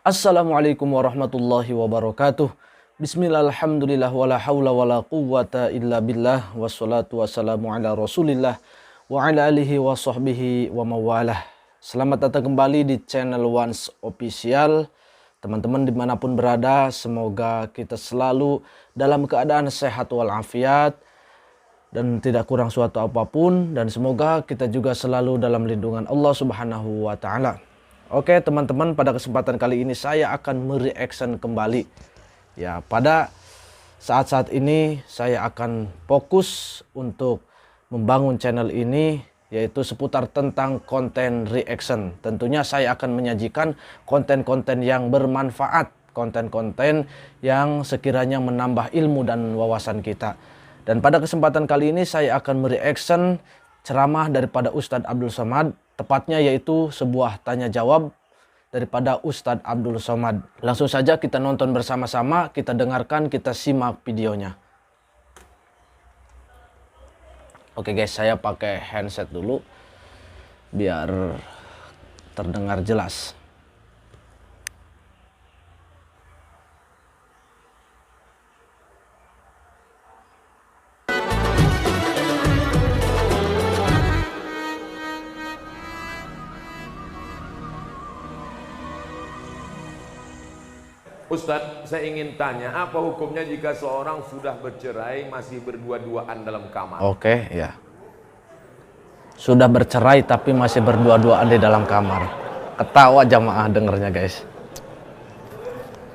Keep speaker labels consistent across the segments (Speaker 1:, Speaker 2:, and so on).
Speaker 1: Assalamualaikum warahmatullahi wabarakatuh. Bismillah, alhamdulillah, wala hawla wala quwwata illa billah. Wassalatu wassalamu ala rasulillah wa ala alihi wa sahbihi wa mawalah. Selamat datang kembali di channel Once Official. Teman-teman dimanapun berada, semoga kita selalu dalam keadaan sehat walafiat dan tidak kurang suatu apapun, dan semoga kita juga selalu dalam lindungan Allah Subhanahu wa taala. Oke teman-teman, pada kesempatan kali ini saya akan mereaction kembali. Ya, pada saat-saat ini saya akan fokus untuk membangun channel ini, yaitu seputar tentang konten reaction. Tentunya saya akan menyajikan konten-konten yang bermanfaat, konten-konten yang sekiranya menambah ilmu dan wawasan kita. Dan pada kesempatan kali ini saya akan mereaction ceramah daripada Ustadz Abdul Somad, tepatnya yaitu sebuah tanya jawab daripada Ustadz Abdul Somad. Langsung saja kita nonton bersama-sama, kita dengarkan, kita simak videonya. Oke guys, saya pakai handset dulu biar terdengar jelas.
Speaker 2: Ustadz, saya ingin tanya, apa hukumnya jika seorang sudah bercerai masih berdua-duaan dalam kamar?
Speaker 1: Oke, ya. Sudah bercerai tapi masih berdua-duaan di dalam kamar. Ketawa jamaah dengernya guys.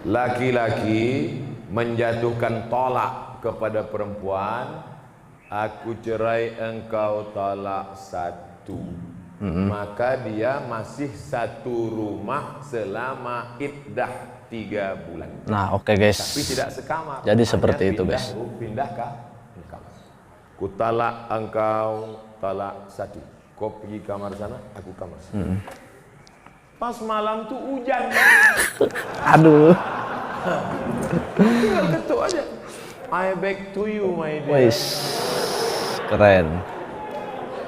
Speaker 2: Laki-laki menjatuhkan tolak kepada perempuan, aku cerai engkau talak satu. Maka dia masih satu rumah selama iddah 3 bulan.
Speaker 1: Nah, oke guys.
Speaker 2: Tapi tidak sekamar.
Speaker 1: Jadi seperti itu guys.
Speaker 2: Pindah ke kamar. Ku talak engkau talak satu. Kau pergi kamar sana, aku kamar sana. Pas malam tuh hujan.
Speaker 1: Aduh.
Speaker 2: Tinggal ketuk aja. I beg to you my dear.
Speaker 1: Wis. Keren.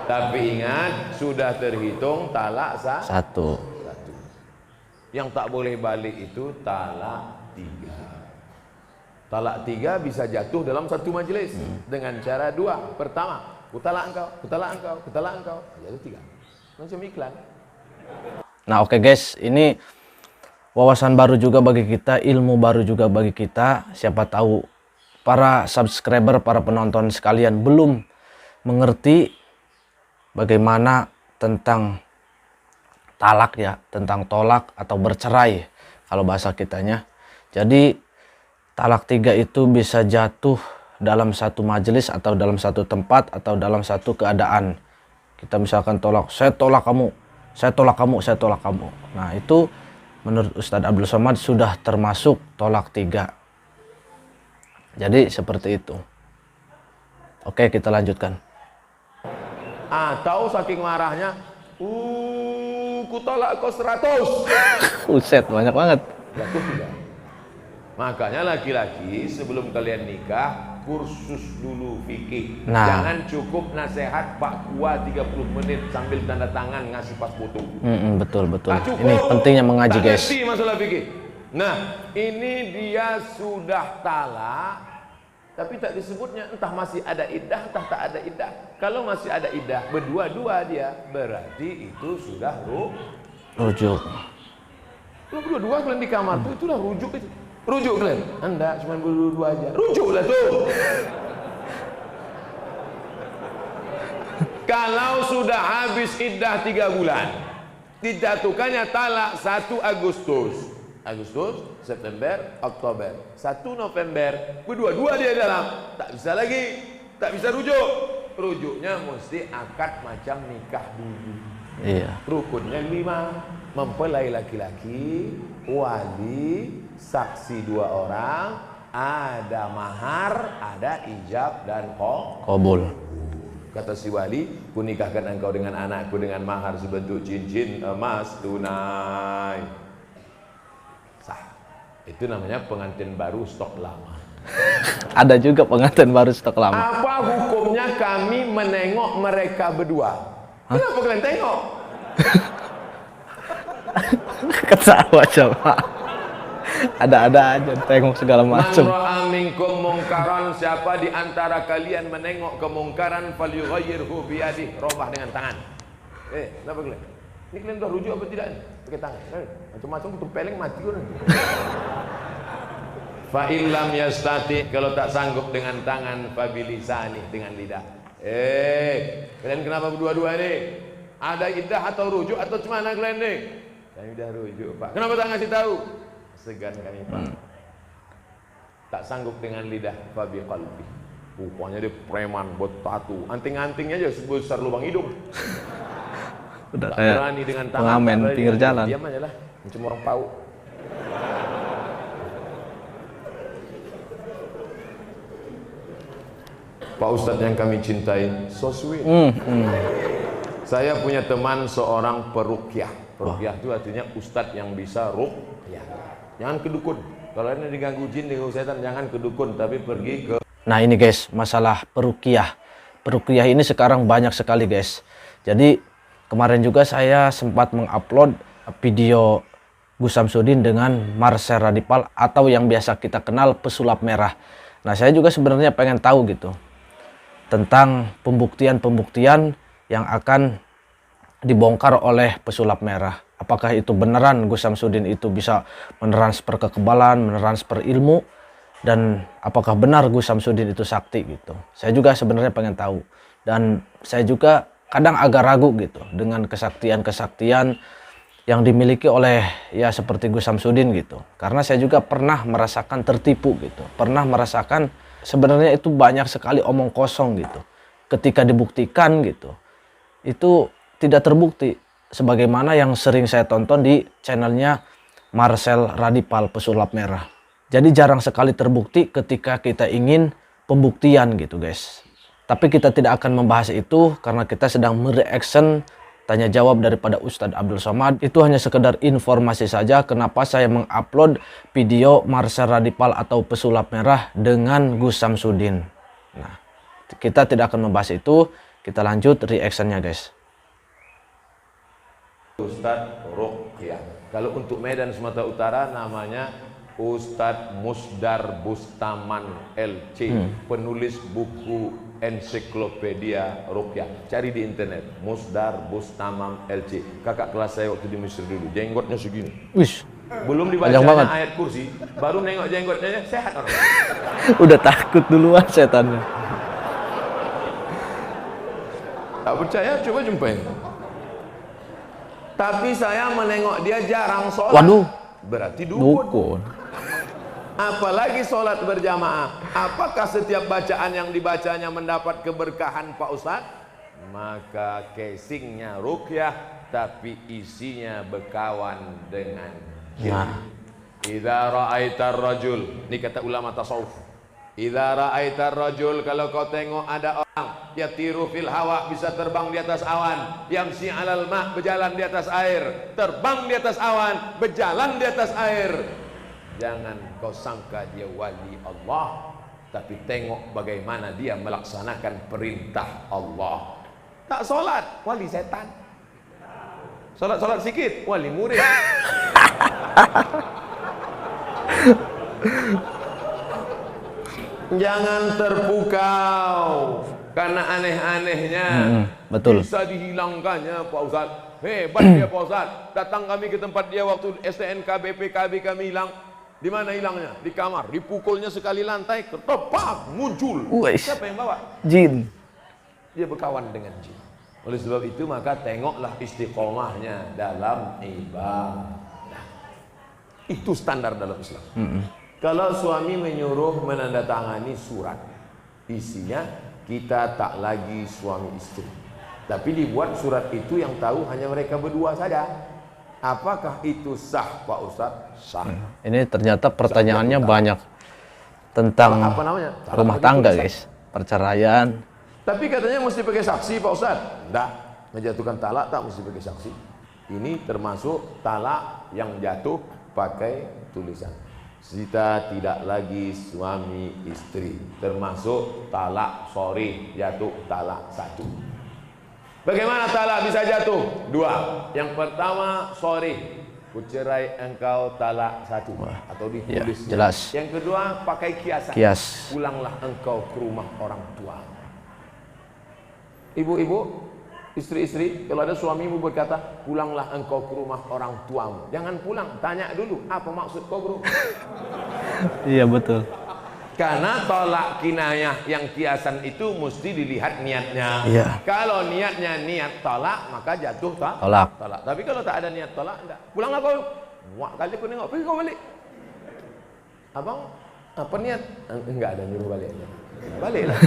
Speaker 2: Tapi ingat, sudah terhitung talak
Speaker 1: Satu.
Speaker 2: Yang tak boleh balik itu talak 3. Talak 3 bisa jatuh dalam satu majelis dengan cara 2. Pertama, ku talak engkau, ku talak engkau, ku talak engkau. Jatuh 3. Macam iklan.
Speaker 1: Nah, oke guys, ini wawasan baru juga bagi kita, ilmu baru juga bagi kita. Siapa tahu para subscriber, para penonton sekalian belum mengerti bagaimana tentang talak ya, tentang tolak atau bercerai kalau bahasa kitanya. Jadi talak 3 itu bisa jatuh dalam satu majelis atau dalam satu tempat atau dalam satu keadaan. Kita misalkan tolak, saya tolak kamu, saya tolak kamu, saya tolak kamu. Nah itu menurut Ustadz Abdul Somad sudah termasuk tolak 3. Jadi seperti itu. Oke, kita lanjutkan.
Speaker 2: Atau saking marahnya, ku tolak kau 100.
Speaker 1: Uset, banyak banget.
Speaker 2: Jatuh 3. Makanya laki-laki sebelum kalian nikah, kursus dulu fikih.
Speaker 1: Nah.
Speaker 2: Jangan cukup nasihat Pak Kua 30 menit sambil tanda tangan ngasih pas foto.
Speaker 1: Betul. Ini pentingnya mengaji guys.
Speaker 2: Ngerti masalah fikih. Nah, ini dia sudah talak, tapi tak disebutnya, entah masih ada iddah, entah tak ada iddah. Kalau masih ada iddah, berdua-dua dia, berarti itu sudah
Speaker 1: Rujuk.
Speaker 2: Lu berdua kalian di kamar tuh, itulah rujuk itu. Rujuk kalian? Anda cuma berdua aja. Rujuklah tuh. Kalau sudah habis iddah 3 bulan, dijatuhkannya talak 1 Agustus. September, Oktober, 1 November, berdua-dua dia dalam, tak bisa lagi, tak bisa rujuk. Rujuknya mesti akad macam nikah dulu.
Speaker 1: Iya.
Speaker 2: Rukunnya 5, mempelai laki-laki, wali, saksi 2 orang, ada mahar, ada ijab dan
Speaker 1: Qabul.
Speaker 2: Kata si wali, ku nikahkan engkau dengan anakku dengan mahar sebentuk cincin emas tunai. Itu namanya pengantin baru stok lama.
Speaker 1: Ada juga pengantin baru stok lama.
Speaker 2: Apa hukumnya kami menengok mereka berdua? Kenapa kalian tengok?
Speaker 1: Ketawa coba. Ada aja tengok segala
Speaker 2: Man
Speaker 1: macam.
Speaker 2: ra'a minkum mungkaran, siapa di antara kalian menengok kemungkaran falyughayyirhu biyadihi, robah dengan tangan. Kenapa kalian? Ini kalian udah rujuk apa tidak nih? Pakai tangan. Macam-macam tempeleng mati kan. Fa illam yastati, kalau tak sanggup dengan tangan, fa bilisani, dengan lidah. Kalian kenapa berdua-dua ini? Ada iddah atau rujuk atau cemana kalian nih? Kami udah rujuk, Pak. Kenapa tak ngasih tahu? Segan kami, Pak. Tak sanggup dengan lidah, fa biqalbi. Rupanya dia preman, bertatu, anting-antingnya aja sebesar lubang hidung.
Speaker 1: Udah
Speaker 2: Tak
Speaker 1: kayak
Speaker 2: berani dengan tangan,
Speaker 1: pengamen pinggir jalan.
Speaker 2: diam aja lah, macam orang pau. Pak Ustadz yang kami cintai, so sweet. Saya punya teman seorang peruqyah. Peruqyah itu artinya ustadz yang bisa ruqyah. Jangan ke dukun. Kalau ini diganggu jin, diganggu setan, jangan ke dukun, tapi pergi ke...
Speaker 1: Nah ini guys, masalah peruqyah. Peruqyah ini sekarang banyak sekali guys. Jadi kemarin juga saya sempat mengupload video Gus Samsudin dengan Marcel Radipal atau yang biasa kita kenal pesulap merah. Nah saya juga sebenarnya pengen tahu gitu tentang pembuktian-pembuktian yang akan dibongkar oleh pesulap merah. Apakah itu beneran Gus Samsudin itu bisa mentransfer kekebalan, mentransfer ilmu, dan apakah benar Gus Samsudin itu sakti gitu. Saya juga sebenarnya pengen tahu. Dan saya juga kadang agak ragu gitu dengan kesaktian-kesaktian yang dimiliki oleh ya seperti Gus Samsudin gitu. Karena saya juga pernah merasakan tertipu gitu. Pernah merasakan sebenarnya itu banyak sekali omong kosong gitu. Ketika dibuktikan gitu, itu tidak terbukti. Sebagaimana yang sering saya tonton di channelnya Marcel Radipal pesulap merah. Jadi jarang sekali terbukti ketika kita ingin pembuktian gitu guys. Tapi kita tidak akan membahas itu karena kita sedang mereaction tanya jawab daripada Ustadz Abdul Somad. Itu hanya sekedar informasi saja kenapa saya mengupload video Marcel Radipal atau pesulap merah dengan Gus Samsudin. Nah, kita tidak akan membahas itu. Kita lanjut reactionnya guys.
Speaker 2: Ustadz Ruqyah. Kalau untuk Medan Sumatera Utara namanya Ustadz Musdar Bustaman LC, penulis buku ensiklopedia Ruqyah. Cari di internet, Musdar Bustaman LC. Kakak kelas saya waktu di Mesir dulu, jenggotnya segini.
Speaker 1: Wish,
Speaker 2: Belum dibacanya ayat kursi, baru nengok jenggotnya, sehat orang.
Speaker 1: udah takut duluan setannya.
Speaker 2: Tak percaya, coba jumpain. Tapi saya menengok dia jarang sholat.
Speaker 1: Waduh,
Speaker 2: berarti dukun.
Speaker 1: dukun.
Speaker 2: Apalagi sholat berjamaah. Apakah setiap bacaan yang dibacanya mendapat keberkahan Pak Ustadz? Maka casingnya ruqyah, tapi isinya berkawan dengan jin. Idza ra'aitar rajul, ini kata ulama tasawuf. Idza ra'aitar rajul, kalau kau tengok ada orang yatiru fil hawa, bisa terbang di atas awan, yamsi alal ma, berjalan di atas air, terbang di atas awan, berjalan di atas air, jangan kau sangka dia wali Allah, tapi tengok bagaimana dia melaksanakan perintah Allah. Tak solat, wali setan. Solat-solat sikit, wali murid. Jangan terpukau karena aneh-anehnya.
Speaker 1: Betul.
Speaker 2: Bisa dihilangkannya Pak Ustadz. Hebat dia Pak Ustadz. Datang kami ke tempat dia waktu STNK BPKB kami hilang. Di mana hilangnya? Di kamar. Dipukulnya sekali lantai, ketepak muncul. Siapa yang bawa?
Speaker 1: Jin.
Speaker 2: Dia berkawan dengan jin. Oleh sebab itu maka tengoklah istiqomahnya dalam ibadah. Itu standar dalam Islam. Kalau suami menyuruh menandatangani surat, isinya kita tak lagi suami istri, tapi dibuat surat itu yang tahu hanya mereka berdua saja. Apakah itu sah Pak Ustadz? Sah.
Speaker 1: Ini ternyata pertanyaannya banyak tentang
Speaker 2: apa namanya?
Speaker 1: rumah tangga guys, perceraian.
Speaker 2: Tapi katanya mesti pakai saksi Pak Ustadz. Enggak, menjatuhkan talak tak mesti pakai saksi. Ini termasuk talak yang jatuh pakai tulisan. Kita tidak lagi suami istri, termasuk talak sorry, jatuh talak satu. Bagaimana talak bisa jatuh? Dua. Yang pertama sorry, Kucerai engkau talak satu atau ditulis.
Speaker 1: Ya, jelas.
Speaker 2: Yang kedua pakai kiasan.
Speaker 1: Kias.
Speaker 2: Pulanglah engkau ke rumah orang tua. Ibu-ibu, istri-istri, kalau ada suamimu berkata, pulanglah engkau ke rumah orang tuamu. Jangan pulang, tanya dulu apa maksud kau bro.
Speaker 1: Iya betul.
Speaker 2: Karena tolak kinayah yang kiasan itu mesti dilihat niatnya.
Speaker 1: Iya.
Speaker 2: Kalau niatnya niat tolak, maka jatuh
Speaker 1: Tolak.
Speaker 2: tolak. Tapi kalau tak ada niat tolak, enggak. Pulanglah kau. Wah, kali aku nengok, pergi kau balik. Abang, apa niat? Enggak ada nyuruh balik. Baliklah.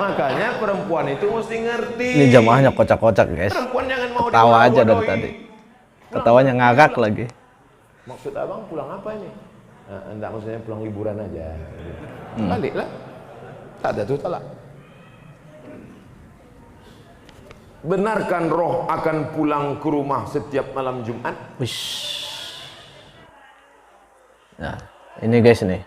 Speaker 2: Makanya perempuan itu mesti ngerti.
Speaker 1: Ini jamaahnya kocak-kocak guys.
Speaker 2: Perempuan jangan mau
Speaker 1: Ketawa aja dari
Speaker 2: dibodoh-bodohi.
Speaker 1: tadi. Ketawanya ngagak lagi.
Speaker 2: Maksud abang pulang apa ini? Enggak, maksudnya pulang liburan aja. Baliklah. Tak ada tuh talak. Benarkan roh akan pulang ke rumah setiap malam Jumat?
Speaker 1: Wish. Nah, ini guys nih.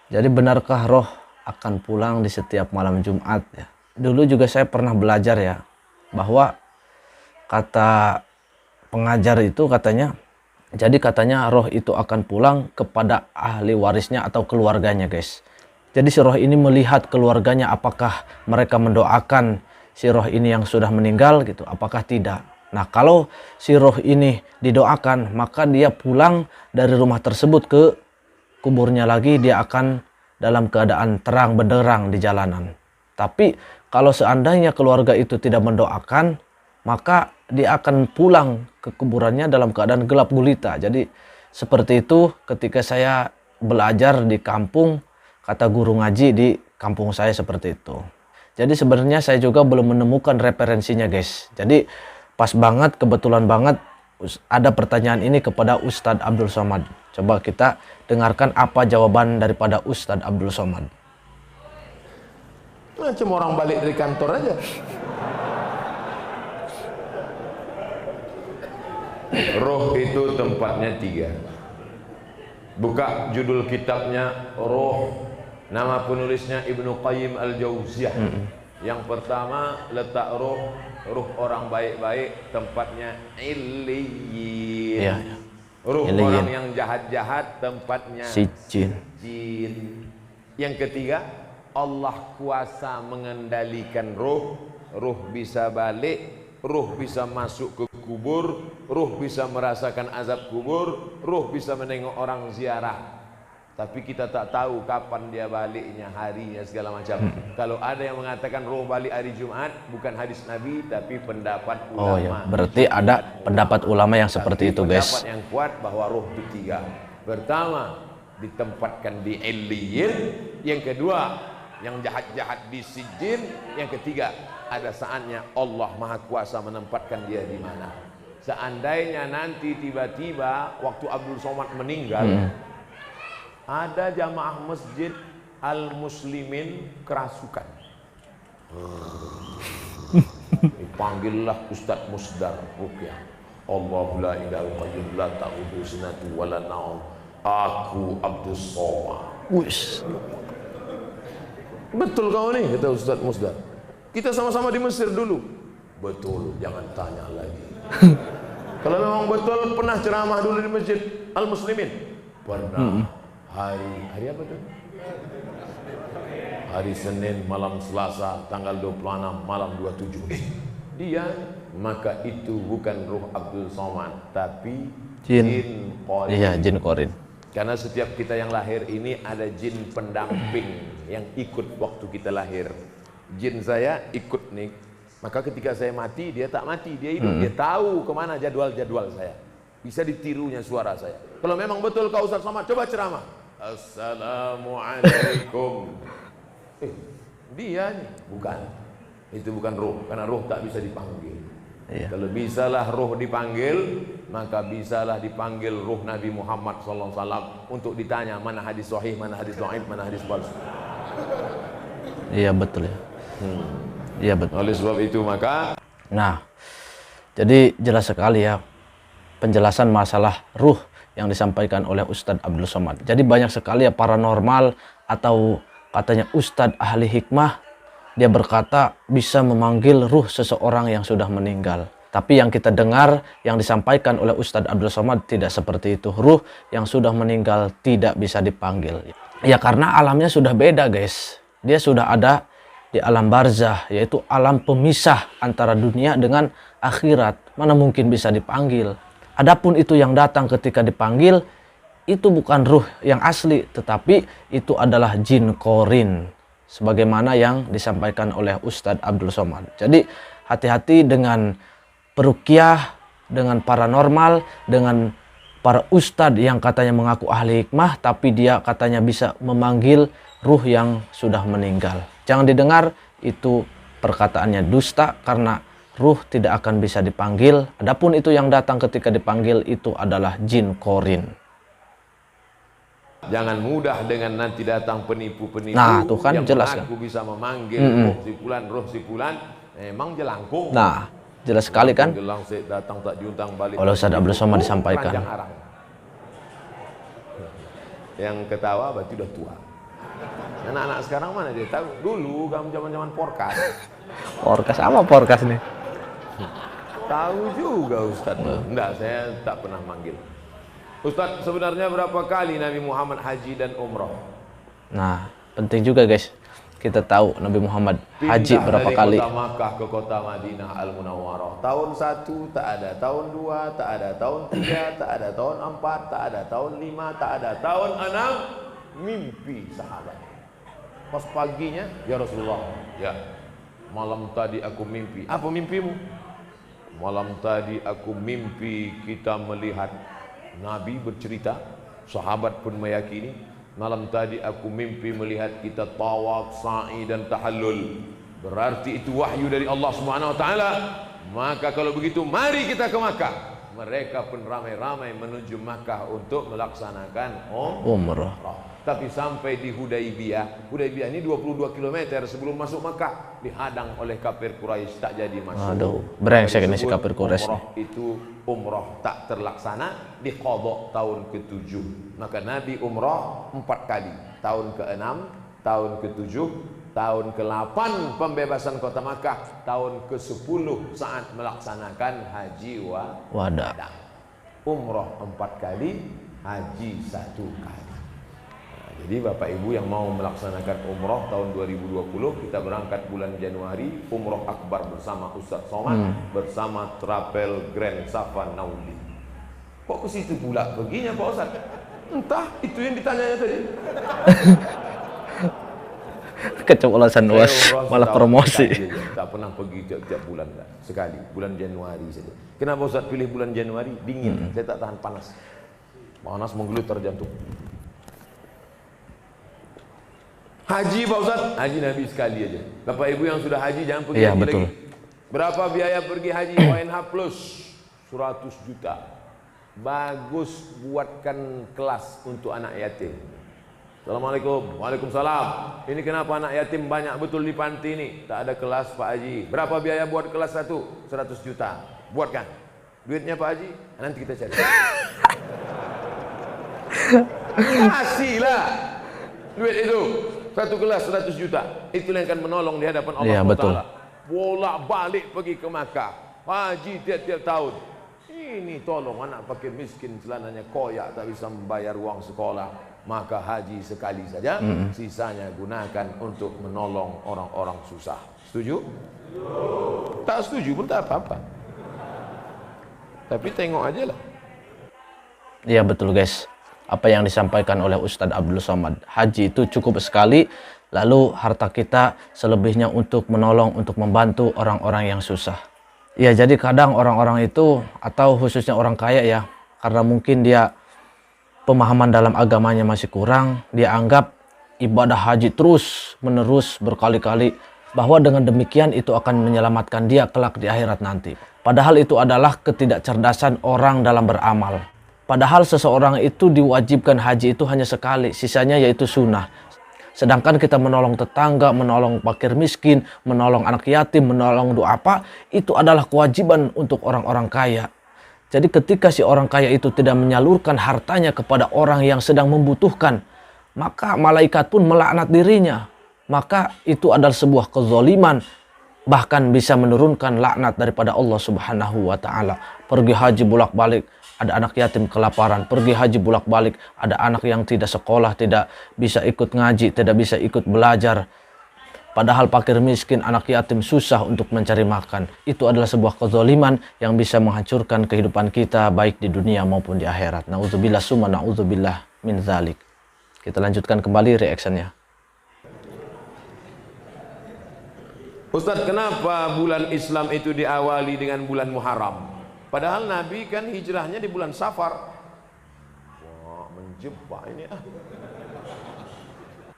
Speaker 1: Jadi benarkah roh akan pulang di setiap malam Jumat ya? Dulu juga saya pernah belajar ya, bahwa kata pengajar itu katanya, jadi katanya roh itu akan pulang kepada ahli warisnya atau keluarganya guys. Jadi si roh ini melihat keluarganya apakah mereka mendoakan si roh ini yang sudah meninggal gitu, apakah tidak. Nah kalau si roh ini didoakan, maka dia pulang dari rumah tersebut ke kuburnya lagi, dia akan dalam keadaan terang benderang di jalanan. Tapi kalau seandainya keluarga itu tidak mendoakan, maka dia akan pulang ke kuburannya dalam keadaan gelap gulita. Jadi seperti itu ketika saya belajar di kampung, kata guru ngaji di kampung saya seperti itu. Jadi sebenarnya saya juga belum menemukan referensinya guys. Jadi pas banget, kebetulan banget ada pertanyaan ini kepada Ustadz Abdul Somad. Coba kita dengarkan apa jawaban daripada Ustadz Abdul Somad.
Speaker 2: Macam orang balik dari kantor aja. Roh itu tempatnya 3. Buka judul kitabnya Roh. Nama penulisnya Ibnu Qayyim Al-Jauziyah. Yang pertama letak roh orang baik-baik tempatnya Illiyin.
Speaker 1: Ya.
Speaker 2: Ruh
Speaker 1: Illiyin.
Speaker 2: orang yang jahat-jahat tempatnya
Speaker 1: Sijjin.
Speaker 2: Jin. Yang ketiga, Allah kuasa mengendalikan roh. Roh bisa balik, roh bisa masuk ke kubur, roh bisa merasakan azab kubur, roh bisa menengok orang ziarah. Tapi kita tak tahu kapan dia baliknya, harinya, segala macam. Kalau ada yang mengatakan roh balik hari Jumat, bukan hadis Nabi, tapi pendapat ulama.
Speaker 1: Oh ya, berarti ada pendapat ulama yang seperti itu guys.
Speaker 2: Pendapat yang kuat bahwa roh itu 3. Pertama, ditempatkan di Illiyin. Yang kedua, yang jahat-jahat di Sijjin. Yang ketiga, ada saatnya Allah Maha Kuasa menempatkan dia di mana. Seandainya nanti tiba-tiba waktu Abdul Somad meninggal, ada jamaah masjid Al-Muslimin kerasukan. Dipanggillah Ustadz Musdar Rukyah. Allahu la ilaha qayyum la ta'udhu sinatu wa la naum. Aku Abdul Somad.
Speaker 1: Wish.
Speaker 2: Betul kau nih, kata Ustadz Musdar. Kita sama-sama di Mesir dulu. Betul, jangan tanya lagi. Kalau memang betul pernah ceramah dulu di Masjid Al-Muslimin. Pernah. Hari apa tuh? Hari Senin malam Selasa tanggal 26 malam 27. Dia, maka itu bukan ruh Abdul Somad, tapi jin Qorin.
Speaker 1: Iya, jin Qorin.
Speaker 2: Karena setiap kita yang lahir ini ada jin pendamping yang ikut waktu kita lahir. Jin saya ikut nih. Maka ketika saya mati, dia tak mati, dia hidup. Dia tahu kemana jadwal-jadwal saya. Bisa ditirunya suara saya. Kalau memang betul kau Ustaz Somad, coba ceramah. Assalamualaikum. Dia nih, bukan. Itu bukan roh, karena roh tak bisa dipanggil.
Speaker 1: Iya.
Speaker 2: Kalau bisalah roh dipanggil, maka bisalah dipanggil roh Nabi Muhammad SAW untuk ditanya mana hadis sahih, mana hadis dhaif, mana hadis palsu.
Speaker 1: Iya betul ya. Iya betul.
Speaker 2: Oleh sebab itu maka,
Speaker 1: Nah, jadi jelas sekali ya penjelasan masalah ruh yang disampaikan oleh Ustadz Abdul Somad. Jadi banyak sekali ya paranormal atau katanya Ustadz ahli hikmah, dia berkata bisa memanggil ruh seseorang yang sudah meninggal. Tapi yang kita dengar, yang disampaikan oleh Ustadz Abdul Somad tidak seperti itu. Ruh yang sudah meninggal tidak bisa dipanggil. Ya karena alamnya sudah beda guys. Dia sudah ada di alam barzah, yaitu alam pemisah antara dunia dengan akhirat. Mana mungkin bisa dipanggil. Adapun itu yang datang ketika dipanggil, itu bukan ruh yang asli, tetapi itu adalah jin korin. Sebagaimana yang disampaikan oleh Ustadz Abdul Somad. Jadi hati-hati dengan peruqyah, dengan paranormal, dengan para ustadz yang katanya mengaku ahli hikmah, tapi dia katanya bisa memanggil ruh yang sudah meninggal. Jangan didengar, itu perkataannya dusta karena ruh tidak akan bisa dipanggil. Adapun itu yang datang ketika dipanggil itu adalah jin korin.
Speaker 2: Jangan mudah dengan nanti datang penipu-penipu
Speaker 1: tuh kan
Speaker 2: yang
Speaker 1: jelas
Speaker 2: mengaku
Speaker 1: kan?
Speaker 2: bisa memanggil roh si fulan, emang jelangkung.
Speaker 1: Nah, jelas sekali kan?
Speaker 2: Gelang datang tak diundang balik.
Speaker 1: Oleh Ustadz Abdul Somad disampaikan.
Speaker 2: Yang ketawa berarti udah tua. Anak-anak sekarang mana dia tahu? Dulu kamu zaman-zaman porkas.
Speaker 1: Porkas apa porkas nih?
Speaker 2: Tahu juga Ustadz. Enggak, saya tak pernah manggil. Ustadz, sebenarnya berapa kali Nabi Muhammad haji dan umrah?
Speaker 1: Nah, penting juga guys. Kita tahu Nabi Muhammad haji berapa kali.
Speaker 2: Pindah dari kota Makkah ke kota Madinah Al-Munawwarah. Tahun 1 tak ada, tahun 2 tak ada, tahun 3 tak ada, tahun 4 tak ada, tahun 5 tak ada, tahun 6 mimpi sahabat. Pas paginya, ya Rasulullah, ya malam tadi aku mimpi. Apa mimpimu? Malam tadi aku mimpi kita melihat Nabi bercerita, sahabat pun meyakini. Malam tadi aku mimpi melihat kita tawaf, sa'i dan tahallul. Berarti itu wahyu dari Allah Subhanahu wa taala. Maka kalau begitu mari kita ke Makkah. Mereka pun ramai-ramai menuju Makkah untuk melaksanakan umrah. Tapi sampai di Hudaybiyah, Hudaybiyah ini 22 km sebelum masuk Makkah, dihadang oleh kafir Quraisy, tak jadi masuk.
Speaker 1: Aduh, brengsek ini si kafir Quraisy.
Speaker 2: Itu umrah tak terlaksana, diqadha tahun ke-7. Maka Nabi umrah 4 kali. Tahun ke-6, tahun ke-7, tahun ke-8 pembebasan kota Makkah, tahun ke-10 saat melaksanakan haji wada. Umrah 4 kali, haji 1 kali. Jadi Bapak Ibu yang mau melaksanakan umrah tahun 2020, kita berangkat bulan Januari, umrah akbar bersama Ustaz Somad, bersama Travel Grand Safa Nauli. Kok ke situ pula perginya Pak Ustaz? Entah, itu yang ditanyanya tadi.
Speaker 1: Keceplosan was, malah promosi.
Speaker 2: Tak pernah pergi tiap bulan, enggak. Sekali, bulan Januari saja. Kenapa Ustaz pilih bulan Januari? Dingin, saya tak tahan panas. Panas menggelutar jantung. Haji Pak Ustaz, haji Nabi sekali aja. Bapak Ibu yang sudah haji jangan pergi haji lagi. Berapa biaya pergi haji ONH plus? 100 juta. Bagus buatkan kelas untuk anak yatim. Assalamualaikum. Waalaikumsalam. Ini kenapa anak yatim banyak betul di panti ini? Tak ada kelas Pak Haji. Berapa biaya buat kelas 1? 100 juta. Buatkan. Duitnya Pak Haji, nanti kita cari. Kasihlah duit itu. 1 kelas 100 juta. Itulah yang akan menolong di hadapan Allah SWT. Bolak-balik pergi ke Makkah. Haji tiap-tiap tahun. Ini tolong anak fakir miskin celananya koyak tak bisa membayar uang sekolah. Maka haji sekali saja. Sisanya gunakan untuk menolong orang-orang susah. Setuju? Tak setuju pun tak apa-apa. Tapi tengok aja lah.
Speaker 1: Iya betul guys. Apa yang disampaikan oleh Ustadz Abdul Somad, haji itu cukup sekali, lalu harta kita selebihnya untuk menolong, untuk membantu orang-orang yang susah. Ya jadi kadang orang-orang itu, atau khususnya orang kaya ya, karena mungkin dia pemahaman dalam agamanya masih kurang, dia anggap ibadah haji terus menerus berkali-kali, bahwa dengan demikian itu akan menyelamatkan dia kelak di akhirat nanti. Padahal itu adalah ketidakcerdasan orang dalam beramal. Padahal seseorang itu diwajibkan haji itu hanya sekali, sisanya yaitu sunnah. Sedangkan kita menolong tetangga, menolong fakir miskin, menolong anak yatim, menolong doa apa, itu adalah kewajiban untuk orang-orang kaya. Jadi ketika si orang kaya itu tidak menyalurkan hartanya kepada orang yang sedang membutuhkan, maka malaikat pun melaknat dirinya. Maka itu adalah sebuah kezaliman bahkan bisa menurunkan laknat daripada Allah Subhanahu wa taala. Pergi haji bolak-balik, ada anak yatim kelaparan. Pergi haji bolak-balik, ada anak yang tidak sekolah, tidak bisa ikut ngaji, tidak bisa ikut belajar. Padahal fakir miskin, anak yatim susah untuk mencari makan. Itu adalah sebuah kezaliman yang bisa menghancurkan kehidupan kita baik di dunia maupun di akhirat. Nauzubillah summa nauzubillah min dzalik. Kita lanjutkan kembali reactionnya.
Speaker 2: Ustadz, kenapa bulan Islam itu diawali dengan bulan Muharram? Padahal Nabi kan hijrahnya di bulan Safar. Wah, menjebak ini ah.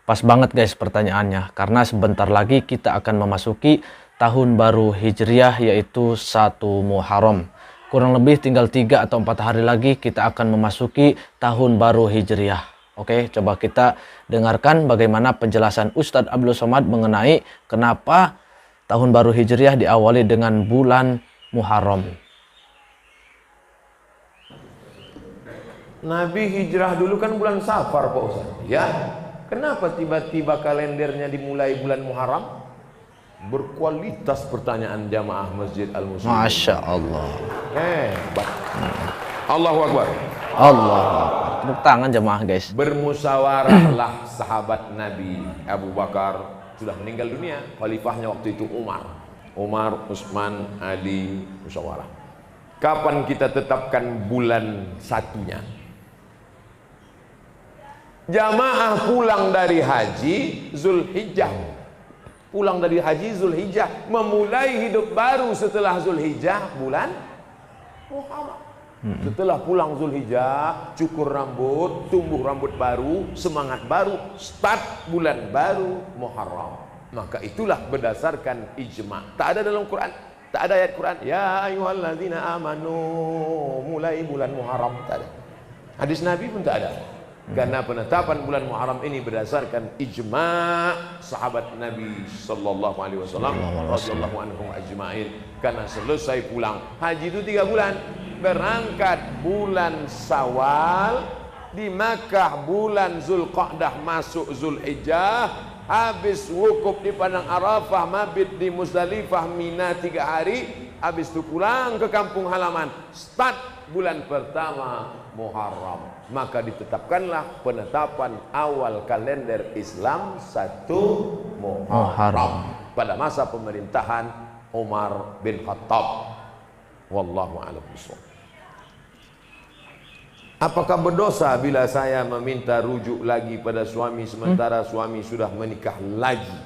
Speaker 1: Pas banget guys pertanyaannya, karena sebentar lagi kita akan memasuki tahun baru Hijriah, yaitu 1 Muharram. Kurang lebih tinggal 3 atau 4 hari lagi kita akan memasuki tahun baru Hijriah. Oke, coba kita dengarkan bagaimana penjelasan Ustadz Abdul Somad mengenai kenapa tahun baru Hijriah diawali dengan bulan Muharram.
Speaker 2: Nabi hijrah dulu kan bulan Safar Pak Ustaz. Ya. Kenapa tiba-tiba kalendernya dimulai bulan Muharram? Berkualitas pertanyaan jamaah Masjid Al-Muslimin.
Speaker 1: Masya Allah.
Speaker 2: Hebat. Allahu Akbar.
Speaker 1: Allah. Tepuk tangan jamaah guys.
Speaker 2: Bermusyawarahlah sahabat Nabi. Abu Bakar sudah meninggal dunia. Khalifahnya waktu itu Umar. Umar, Utsman, Ali, musyawarah. Kapan kita tetapkan bulan satunya? Jamaah pulang dari haji Zulhijjah. Pulang dari haji Zulhijjah, memulai hidup baru setelah Zulhijjah bulan Muharram. Setelah pulang Zulhijjah, cukur rambut, tumbuh rambut baru, semangat baru, start bulan baru Muharram. Maka itulah berdasarkan ijma. Tak ada dalam Quran, tak ada ayat Quran ya ayyuhalladzina amanu mulai bulan Muharram, tak ada. Hadis Nabi pun tak ada. Karena penetapan bulan Muharram ini berdasarkan ijma sahabat Nabi sallallahu alaihi wasallam radhiyallahu anhum ajma'in. Karena selesai pulang haji itu 3 bulan, berangkat bulan Syawal, di Makkah bulan Zulqa'dah masuk Zulhijjah, habis wukuf di padang Arafah, mabit di Muzdalifah, Mina 3 hari, habis itu pulang ke kampung halaman, start bulan pertama Muharram. Maka ditetapkanlah penetapan awal kalender Islam 1 Muharram pada masa pemerintahan Umar bin Khattab. Wallahu a'lam bishawab. Apakah berdosa bila saya meminta rujuk lagi pada suami sementara suami sudah menikah lagi?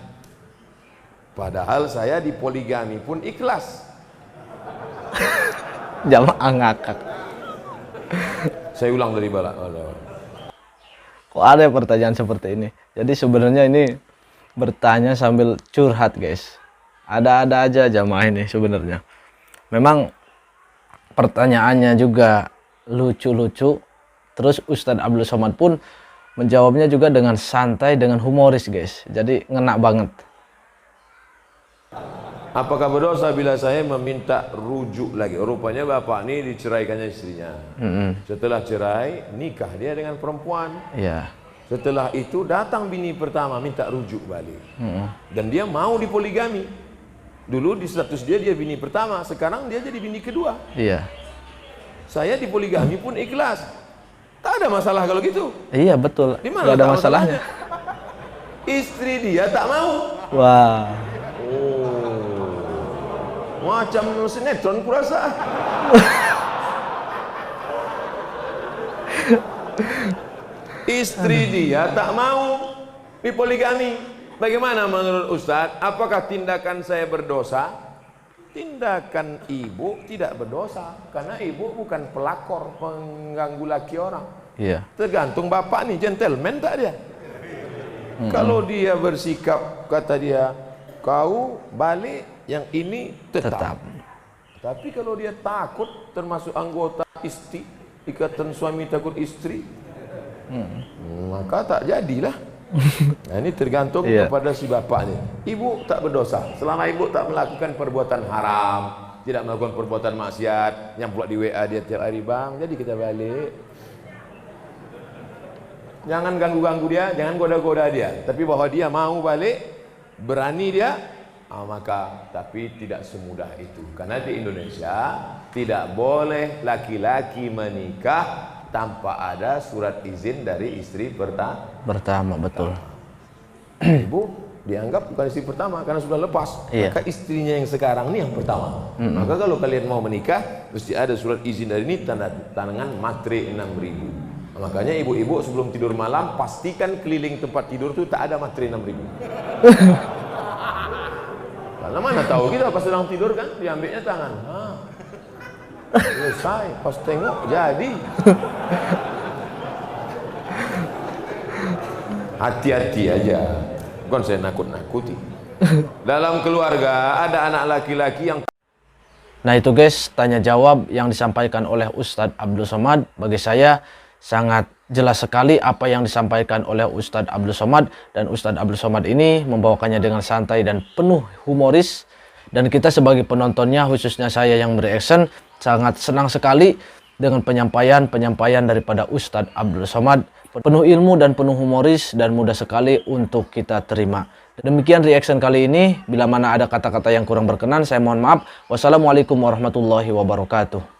Speaker 2: Padahal saya di poligami pun ikhlas.
Speaker 1: Jamaah ngakak.
Speaker 2: Saya ulang dari bala.
Speaker 1: Kok ada pertanyaan seperti ini? Jadi sebenarnya ini bertanya sambil curhat guys. Ada-ada aja jamaah ini sebenarnya. Memang pertanyaannya juga lucu-lucu. Terus Ustadz Abdul Somad pun menjawabnya juga dengan santai, dengan humoris guys. Jadi ngena banget.
Speaker 2: Apakah berdosa bila saya meminta rujuk lagi? Rupanya bapak ini diceraikannya istrinya. Setelah cerai, nikah dia dengan perempuan.
Speaker 1: Iya.
Speaker 2: Setelah itu datang bini pertama minta rujuk balik. Dan dia mau dipoligami. Dulu di status dia bini pertama, sekarang dia jadi bini kedua.
Speaker 1: Iya.
Speaker 2: Saya dipoligami pun ikhlas. Tak ada masalah kalau gitu.
Speaker 1: Iya betul.
Speaker 2: Di mana
Speaker 1: ada masalahnya?
Speaker 2: Istri dia tak mau.
Speaker 1: Wah.
Speaker 2: Macam sinetron kurasa. Istri dia tak mau dipoligami. Bagaimana menurut Ustadz? Apakah tindakan saya berdosa? Tindakan ibu tidak berdosa, karena ibu bukan pelakor mengganggu laki orang.
Speaker 1: Iya.
Speaker 2: Tergantung bapak nih, gentleman tak dia? Kalau dia bersikap, kata dia, kau balik, yang ini tetap. Tapi kalau dia takut, termasuk anggota istri, ikatan suami takut istri, maka tak jadilah. Nah, ini tergantung kepada si bapaknya. Ibu tak berdosa selama ibu tak melakukan perbuatan haram, tidak melakukan perbuatan maksiat. Yang pula di WA dia tiap hari, bang, jadi kita balik. Jangan ganggu-ganggu dia, jangan goda-goda dia. Tapi bahwa dia mau balik, berani dia, Maka tapi tidak semudah itu, karena di Indonesia tidak boleh laki-laki menikah tanpa ada surat izin dari istri
Speaker 1: Pertama, betul.
Speaker 2: Ibu dianggap bukan istri pertama karena sudah lepas.
Speaker 1: Iya.
Speaker 2: Maka istrinya yang sekarang ini yang pertama. Maka kalau kalian mau menikah mesti ada surat izin dari ini, tanda tangan matre 6.000. Makanya ibu-ibu sebelum tidur malam pastikan keliling tempat tidur itu tak ada matre 6.000. Karena mana tahu kita pas sedang tidur kan diambilnya tangan. Selesai, pas tengok jadi. Hati-hati aja, bukan saya nakut-nakuti. Dalam keluarga ada anak laki-laki yang...
Speaker 1: Nah itu guys, tanya jawab yang disampaikan oleh Ustadz Abdul Somad. Bagi saya sangat jelas sekali apa yang disampaikan oleh Ustadz Abdul Somad. Dan Ustadz Abdul Somad ini membawakannya dengan santai dan penuh humoris. Dan kita sebagai penontonnya, khususnya saya yang bereaction, sangat senang sekali dengan penyampaian daripada Ustadz Abdul Somad. Penuh ilmu dan penuh humoris dan mudah sekali untuk kita terima. Demikian reaction kali ini. Bila mana ada kata-kata yang kurang berkenan, saya mohon maaf. Wassalamualaikum warahmatullahi wabarakatuh.